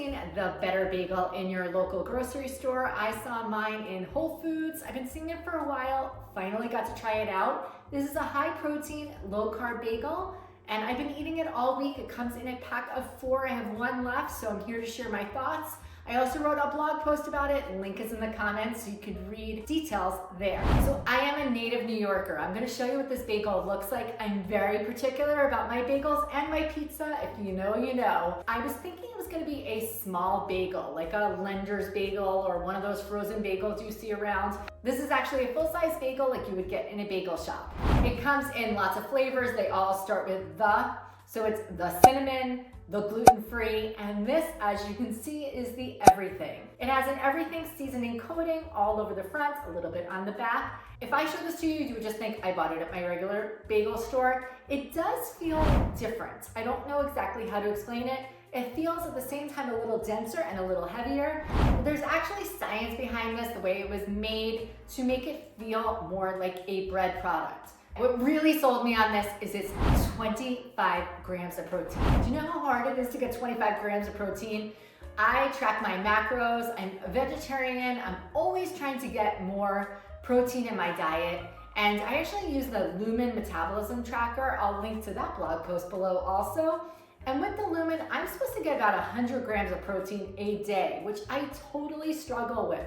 seen the Better Bagel in your local grocery store. I saw mine in Whole Foods. I've been seeing it for a while, finally got to try it out. This is a high protein, low carb bagel, and I've been eating it all week. It comes in a pack of 4. I have 1 left, so I'm here to share my thoughts. I also wrote a blog post about it. Link is in the comments so you could read details there. So I am a native New Yorker. I'm gonna show you what this bagel looks like. I'm very particular about my bagels and my pizza. If you know, you know. I was thinking it was gonna be a small bagel, like a Lender's bagel or one of those frozen bagels you see around. This is actually a full-size bagel like you would get in a bagel shop. It comes in lots of flavors. They all start with the. So it's the cinnamon, the gluten-free, and this, as you can see, is the everything. It has an everything seasoning coating all over the front, a little bit on the back. If I show this to you, you would just think I bought it at my regular bagel store. It does feel different. I don't know exactly how to explain it. It feels at the same time a little denser and a little heavier. There's actually science behind this, the way it was made to make it feel more like a bread product. What really sold me on this is it's 25 grams of protein. Do you know how hard it is to get 25 grams of protein? I track my macros. I'm a vegetarian. I'm always trying to get more protein in my diet. And I actually use the Lumen metabolism tracker. I'll link to that blog post below also. And with the Lumen, I'm supposed to get about 100 grams of protein a day, which I totally struggle with.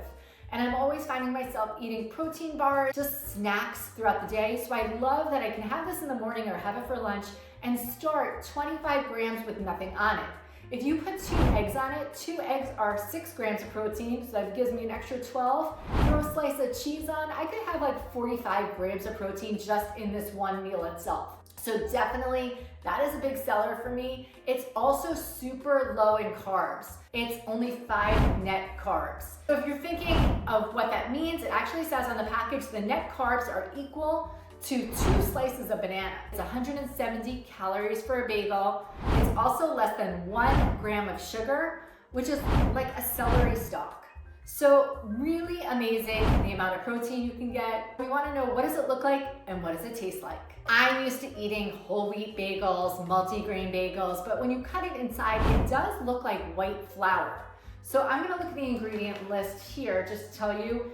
And I'm always finding myself eating protein bars, just snacks throughout the day. So I love that I can have this in the morning or have it for lunch and start 25 grams with nothing on it. If you put 2 eggs on it, 2 eggs are 6 grams of protein, so that gives me an extra 12. Throw a slice of cheese on, I could have like 45 grams of protein just in this one meal itself. So definitely, that is a big seller for me. It's also super low in carbs. It's only 5 net carbs. So if you're thinking of what that means, it actually says on the package, the net carbs are equal to 2 slices of banana. It's 170 calories for a bagel. It's also less than 1 gram of sugar, which is like a celery stalk. So really amazing the amount of protein you can get. We want to know, what does it look like and what does it taste like? I'm used to eating whole wheat bagels, multi-grain bagels, but when you cut it inside, it does look like white flour. So I'm gonna look at the ingredient list here just to tell you.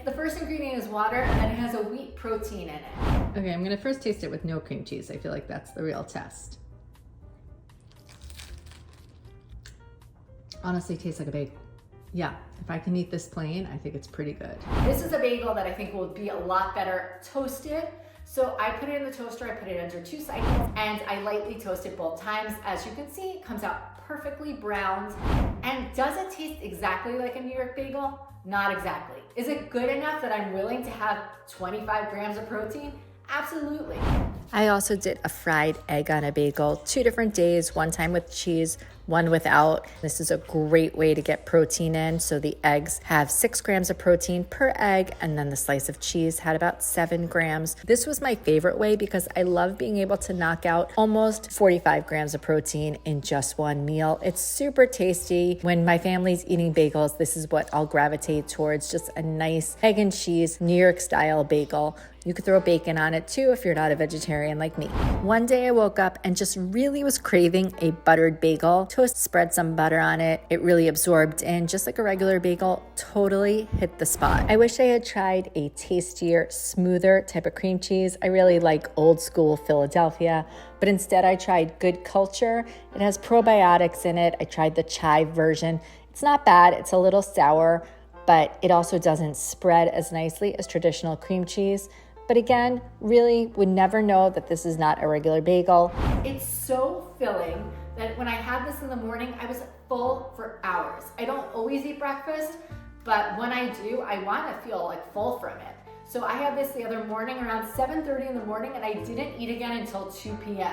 The first ingredient is water, and then it has a wheat protein in it. Okay, I'm gonna first taste it with no cream cheese. I feel like that's the real test. Honestly, tastes like a bagel. Yeah, if I can eat this plain, I think it's pretty good. This is a bagel that I think will be a lot better toasted. So I put it in the toaster, I put it under 2 cycles, and I lightly toast it both times. As you can see, it comes out perfectly browned. And does it taste exactly like a New York bagel? Not exactly. Is it good enough that I'm willing to have 25 grams of protein? Absolutely. I also did a fried egg on a bagel 2 different days, one time with cheese, one without. This is a great way to get protein in. So the eggs have 6 grams of protein per egg, and then the slice of cheese had about 7 grams. This was my favorite way because I love being able to knock out almost 45 grams of protein in just one meal. It's super tasty. When my family's eating bagels, this is what I'll gravitate towards, just a nice egg and cheese, New York style bagel. You could throw bacon on it too if you're not a vegetarian like me. One day I woke up and just really was craving a buttered bagel. Toast, spread some butter on it. It really absorbed in just like a regular bagel, totally hit the spot. I wish I had tried a tastier, smoother type of cream cheese. I really like old school Philadelphia, but instead I tried Good Culture. It has probiotics in it. I tried the chive version. It's not bad. It's a little sour, but it also doesn't spread as nicely as traditional cream cheese. But again, really would never know that this is not a regular bagel. It's so filling that when I had this in the morning, I was full for hours. I don't always eat breakfast, but when I do, I want to feel like full from it. So I had this the other morning around 7:30 in the morning, and I didn't eat again until 2 p.m.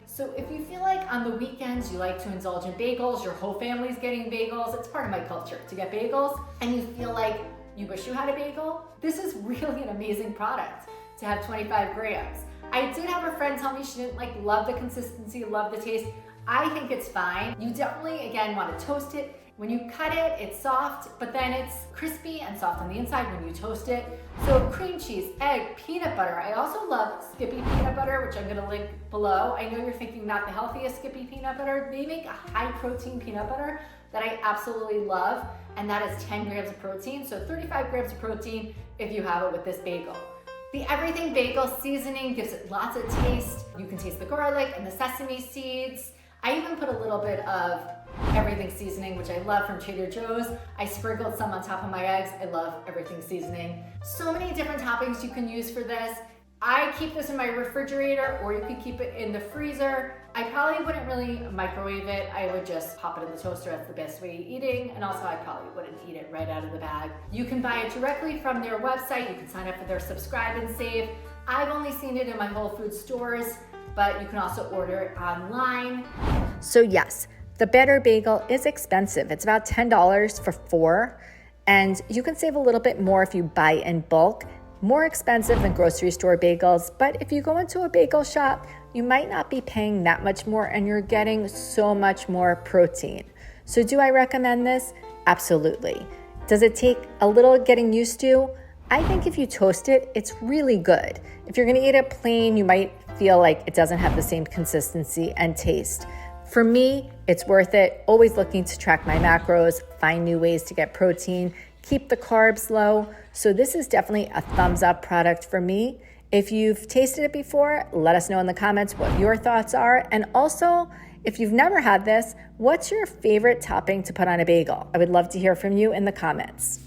So if you feel like on the weekends you like to indulge in bagels, your whole family's getting bagels, it's part of my culture to get bagels, and you feel like you wish you had a bagel, this is really an amazing product to have 25 grams. I did have a friend tell me she didn't love the consistency, love the taste. I think it's fine. You definitely, again, want to toast it. When you cut it, it's soft, but then it's crispy and soft on the inside when you toast it. So cream cheese, egg, peanut butter. I also love Skippy peanut butter, which I'm gonna link below. I know you're thinking not the healthiest Skippy peanut butter. They make a high protein peanut butter that I absolutely love, and that is 10 grams of protein. So 35 grams of protein if you have it with this bagel. The everything bagel seasoning gives it lots of taste. You can taste the garlic and the sesame seeds. I even put a little bit of everything seasoning, which I love, from Trader Joe's. I sprinkled some on top of my eggs. I love everything seasoning. So many different toppings you can use for this. I keep this in my refrigerator, or you could keep it in the freezer. I probably wouldn't really microwave it. I would just pop it in the toaster. That's the best way of eating. And also I probably wouldn't eat it right out of the bag. You can buy it directly from their website. You can sign up for their subscribe and save. I've only seen it in my Whole Foods stores, but you can also order it online. So yes, the Better Bagel is expensive. It's about $10 for 4, and you can save a little bit more if you buy in bulk. More expensive than grocery store bagels, but if you go into a bagel shop, you might not be paying that much more, and you're getting so much more protein. So do I recommend this? Absolutely. Does it take a little getting used to? I think if you toast it, it's really good. If you're gonna eat it plain, you might feel like it doesn't have the same consistency and taste. For me, it's worth it. Always looking to track my macros, find new ways to get protein, keep the carbs low. So this is definitely a thumbs up product for me. If you've tasted it before, let us know in the comments what your thoughts are. And also, if you've never had this, what's your favorite topping to put on a bagel? I would love to hear from you in the comments.